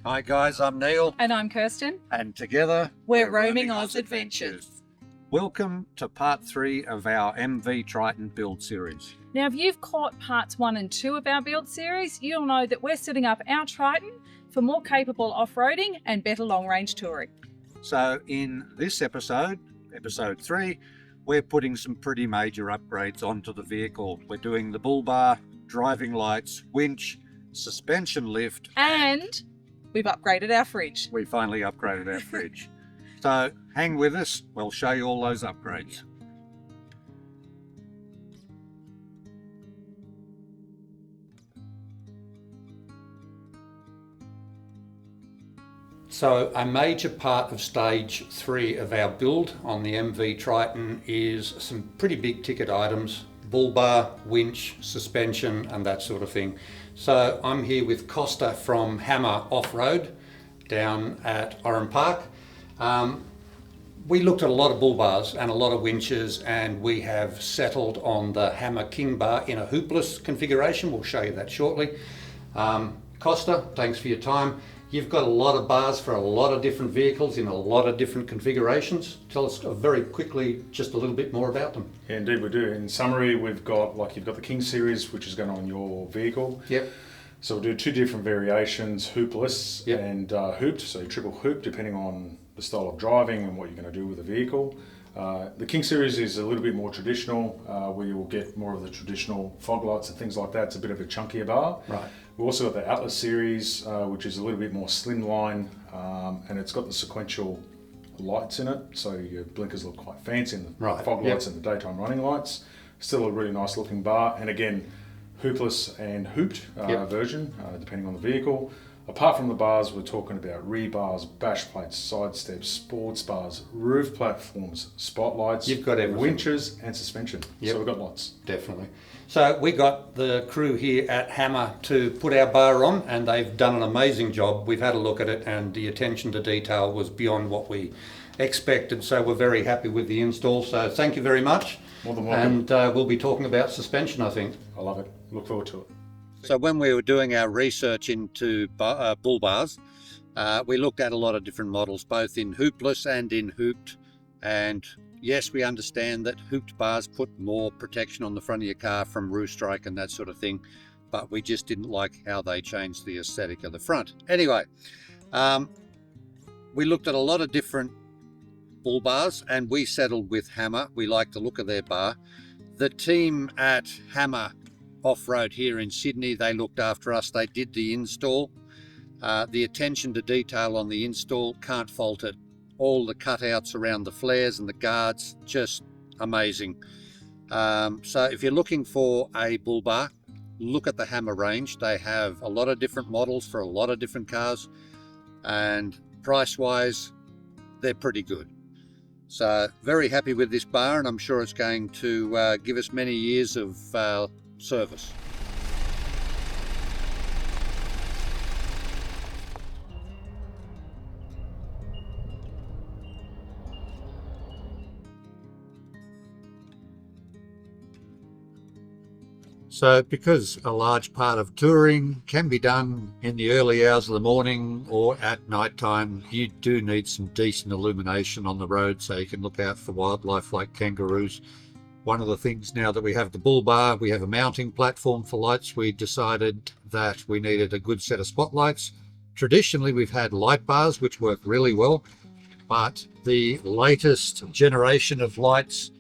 Hi guys, I'm Neil. And I'm Kirsten. And together We're Roaming Oz Adventures. Welcome to part 3 of our MV Triton build series. Now, if you've caught parts 1 and 2 of our build series, you'll know that we're setting up our Triton for more capable off-roading and better long-range touring. So in this episode 3, we're putting some pretty major upgrades onto the vehicle. We're doing the Bullbar, driving lights, winch, suspension lift, and we've upgraded our fridge. We finally upgraded our fridge. So hang with us, we'll show you all those upgrades. So a major part of stage 3 of our build on the MV Triton is some pretty big ticket items: Bullbar, winch, suspension and that sort of thing. So I'm here with Costa from Hammer Off-Road down at Oran Park. We looked at a lot of bull bars and a lot of winches, and we have settled on the Hammer King bar in a hoopless configuration. We'll show you that shortly. Costa, thanks for your time. You've got a lot of bars for a lot of different vehicles in a lot of different configurations. Tell us very quickly just a little bit more about them. Yeah, indeed we do. In summary, we've got, you've got the King series, which is going on your vehicle. Yep. So we'll do 2 different variations, hoopless Yep. and hooped, so triple hoop, depending on the style of driving and what you're going to do with the vehicle. The King series is a little bit more traditional, where you will get more of the traditional fog lights and things like that. It's a bit of a chunkier bar. Right. We've also got the Atlas series, which is a little bit more slimline, and it's got the sequential lights in it, so your blinkers look quite fancy, and the fog lights and the daytime running lights. Still a really nice looking bar, and again, hoopless and hooped version, depending on the vehicle. Apart from the bars, we're talking about rear bars, bash plates, side steps, sports bars, roof platforms, spotlights, You've got everything. winches and suspension. Yep. So we've got lots. Definitely. So we got the crew here at Hammer to put our bar on, and they've done an amazing job. We've had a look at it, and the attention to detail was beyond what we expected. So we're very happy with the install. So thank you very much. More than welcome. And we'll be talking about suspension, I think. I love it. Look forward to it. So when we were doing our research into bull bars, we looked at a lot of different models, both in hoopless and in hooped. And yes, we understand that hooped bars put more protection on the front of your car from roof strike and that sort of thing, but we just didn't like how they changed the aesthetic of the front. Anyway, we looked at a lot of different bull bars, and we settled with Hammer. We like the look of their bar. The team at Hammer Off-Road here in Sydney, they looked after us. They did the install. The attention to detail on the install, can't fault it. All the cutouts around the flares and the guards, just amazing. So if you're looking for a bull bar, look at the Hammer range. They have a lot of different models for a lot of different cars, and price-wise, they're pretty good. So very happy with this bar, and I'm sure it's going to give us many years of service. So because a large part of touring can be done in the early hours of the morning or at night time, you do need some decent illumination on the road so you can look out for wildlife like kangaroos. One of the things, now that we have the bull bar, we have a mounting platform for lights. We decided that we needed a good set of spotlights. Traditionally, we've had light bars, which work really well, but the latest generation of lights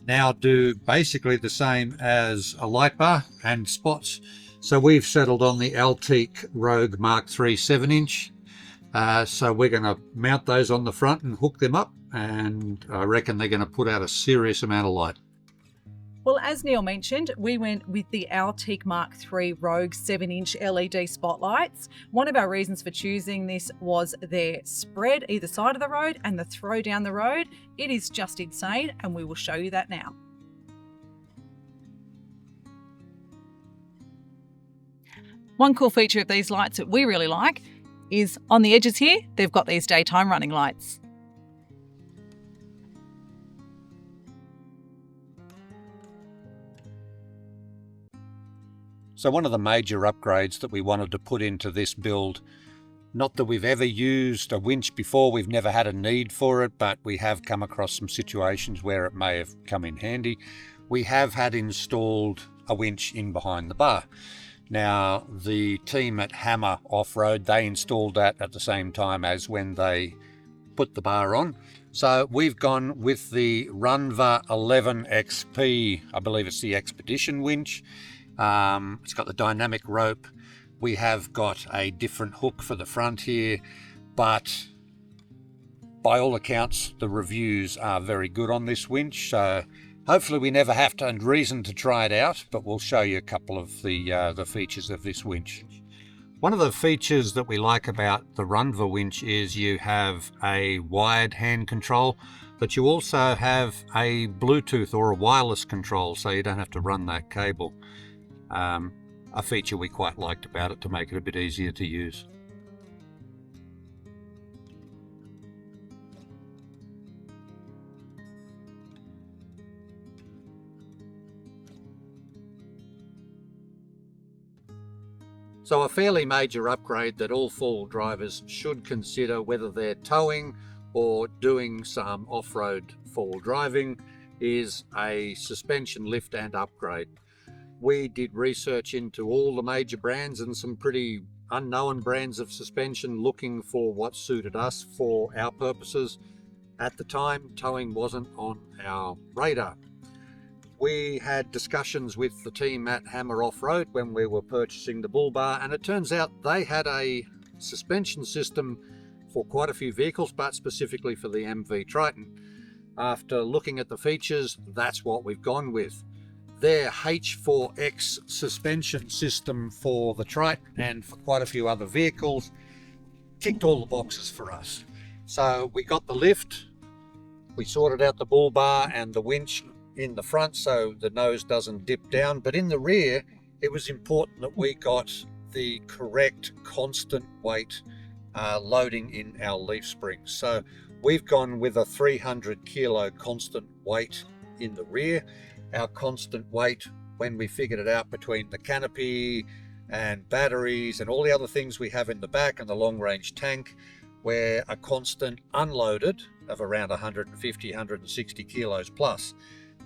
now do basically the same as a light bar and spots. So we've settled on the Altique Rogue Mark III 7-inch. So we're going to mount those on the front and hook them up, and I reckon they're going to put out a serious amount of light. Well, as Neil mentioned, we went with the Altique Mark III Rogue 7-inch LED spotlights. One of our reasons for choosing this was their spread either side of the road and the throw down the road. It is just insane, and we will show you that now. One cool feature of these lights that we really like is on the edges here, they've got these daytime running lights. So one of the major upgrades that we wanted to put into this build Not that we've ever used a winch before, we've never had a need for it, but we have come across some situations where it may have come in handy. We have had installed a winch in behind the bar. Now, the team at Hammer Off-Road, they installed that at the same time as when they put the bar on. So we've gone with the Runva 11 XP, I believe it's the Expedition winch. It's got the dynamic rope. We have got a different hook for the front here, but by all accounts, the reviews are very good on this winch. So hopefully we never have to, and reason to try it out, but we'll show you a couple of the features of this winch. One of the features that we like about the Runva winch is you have a wired hand control, but you also have a Bluetooth or a wireless control, so you don't have to run that cable. A feature we quite liked about it to make it a bit easier to use. So a fairly major upgrade that all four-wheel drivers should consider, whether they're towing or doing some off-road four-wheel driving, is a suspension lift and upgrade. We did research into all the major brands and some pretty unknown brands of suspension, looking for what suited us for our purposes. At the time, towing wasn't on our radar. We had discussions with the team at Hammer Off-Road when we were purchasing the Bullbar, and it turns out they had a suspension system for quite a few vehicles, but specifically for the MV Triton. After looking at the features, that's what we've gone with. Their H4X suspension system for the Triton and for quite a few other vehicles ticked all the boxes for us. So we got the lift, we sorted out the Bullbar and the winch in the front so the nose doesn't dip down, but in the rear it was important that we got the correct constant weight loading in our leaf springs. So we've gone with a 300 kilo constant weight in the rear. Our constant weight, when we figured it out between the canopy and batteries and all the other things we have in the back and the long range tank, we're a constant unloaded of around 150, 160 kilos plus.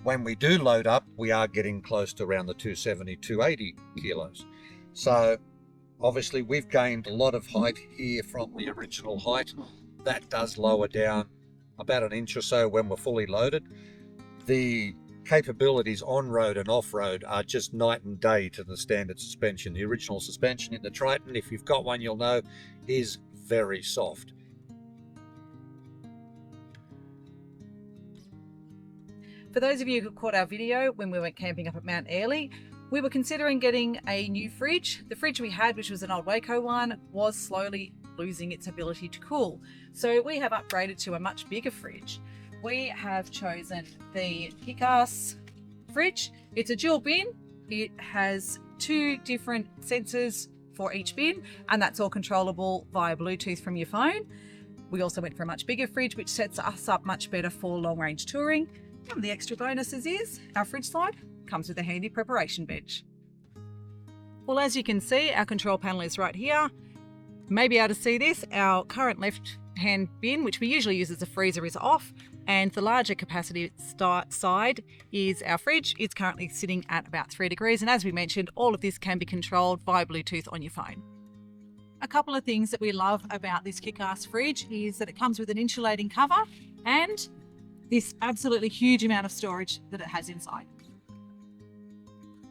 When we do load up, we are getting close to around the 270, 280 kilos. So obviously we've gained a lot of height here from the original height. That does lower down about an inch or so when we're fully loaded. The capabilities on-road and off-road are just night and day to the standard suspension. The original suspension in the Triton, if you've got one you'll know, is very soft. For those of you who caught our video when we went camping up at Mount Airlie, we were considering getting a new fridge. The fridge we had, which was an old Waco one, was slowly losing its ability to cool. So we have upgraded to a much bigger fridge. We have chosen the Kick-Ass fridge. It's a dual bin. It has 2 different sensors for each bin, and that's all controllable via Bluetooth from your phone. We also went for a much bigger fridge, which sets us up much better for long-range touring. One of the extra bonuses is our fridge slide comes with a handy preparation bench. Well, as you can see, our control panel is right here. You may be able to see this. Our current left-hand bin, which we usually use as a freezer, is off, and the larger capacity side is our fridge. It's currently sitting at about 3 degrees, and as we mentioned, all of this can be controlled via Bluetooth on your phone. A couple of things that we love about this Kick-Ass fridge is that it comes with an insulating cover and this absolutely huge amount of storage that it has inside.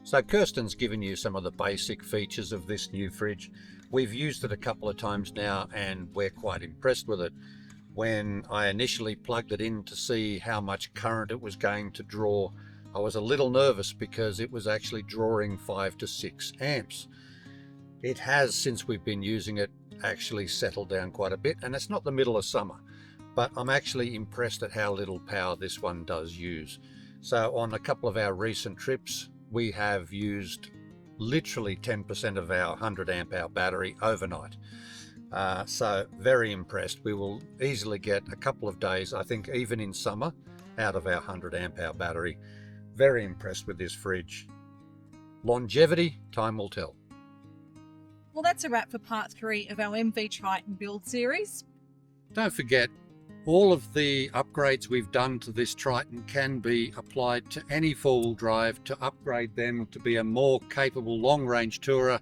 So Kirsten's given you some of the basic features of this new fridge. We've used it a couple of times now and we're quite impressed with it. When I initially plugged it in to see how much current it was going to draw, I was a little nervous because it was actually drawing 5 to 6 amps. It has, since we've been using it, actually settled down quite a bit, and it's not the middle of summer, but I'm actually impressed at how little power this one does use. So on a couple of our recent trips, we have used literally 10% of our 100 amp hour battery overnight. So very impressed. We will easily get a couple of days, I think even in summer, out of our 100 amp hour battery. Very impressed with this fridge. Longevity, time will tell. well, that's a wrap for part 3 of our MV Triton build series. Don't forget, all of the upgrades we've done to this Triton can be applied to any four-wheel drive to upgrade them to be a more capable long-range tourer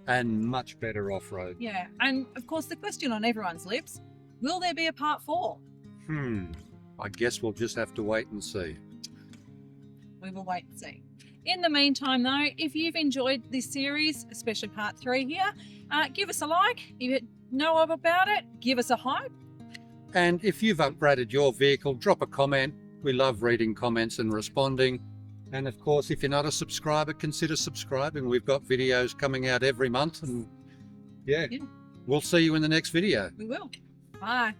and much better off-road. Yeah, and of course the question on everyone's lips, will there be a part 4? I guess we'll just have to wait and see. We will wait and see. In the meantime though, if you've enjoyed this series, especially part 3 here, give us a like. If you know about it, give us a hype. And if you've upgraded your vehicle, drop a comment. We love reading comments and responding. And of course, if you're not a subscriber, consider subscribing. We've got videos coming out every month. And yeah. We'll see you in the next video. We will. Bye.